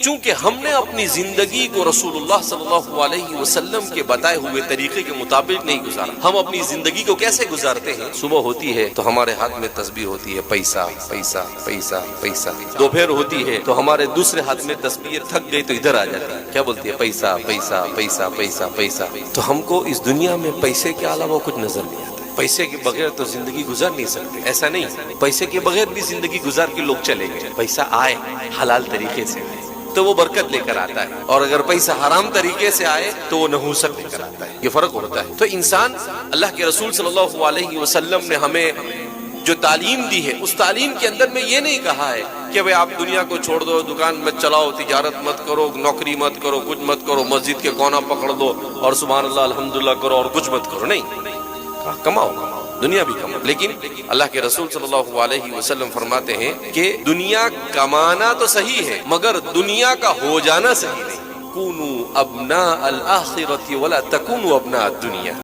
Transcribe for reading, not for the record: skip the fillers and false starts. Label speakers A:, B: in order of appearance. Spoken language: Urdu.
A: چونکہ ہم نے اپنی زندگی کو رسول اللہ صلی اللہ علیہ وسلم کے بتائے ہوئے طریقے کے مطابق نہیں گزارا. ہم اپنی زندگی کو کیسے گزارتے ہیں؟ صبح ہوتی ہے تو ہمارے ہاتھ میں تسبیح ہوتی ہے، پیسہ پیسہ پیسہ پیسہ. دوپہر ہوتی ہے تو ہمارے دوسرے ہاتھ میں تسبیح تھک گئی تو ادھر آ جاتی ہے، کیا بولتی ہے؟ پیسہ پیسہ پیسہ پیسہ پیسہ. تو ہم کو اس دنیا میں پیسے کے علاوہ کچھ نظر نہیں آتا. پیسے کے بغیر تو زندگی گزار نہیں سکتے. ایسا نہیں، پیسے کے بغیر بھی زندگی گزار کے لوگ چلے گئے. پیسہ آئے حلال طریقے سے تو وہ برکت لے کر آتا ہے، اور اگر پیسہ حرام طریقے سے آئے تو وہ نحوست لے کر آتا ہے. یہ فرق ہوتا ہے. تو انسان، اللہ کے رسول صلی اللہ علیہ وسلم نے ہمیں جو تعلیم دی ہے، اس تعلیم کے اندر میں یہ نہیں کہا ہے کہ بھئی آپ دنیا کو چھوڑ دو، دکان مت چلاؤ، تجارت مت کرو، نوکری مت کرو، کچھ مت کرو، مسجد کے کونا پکڑ دو اور سبحان اللہ الحمدللہ کرو اور کچھ مت کرو. نہیں، کماؤ، دنیا بھی کماؤ. لیکن اللہ کے رسول صلی اللہ علیہ وسلم فرماتے ہیں کہ دنیا کمانا تو صحیح ہے مگر دنیا کا ہو جانا صحیح نہیں. کونوا ابناء الآخرة ولا تکونوا ابناء الدنیا.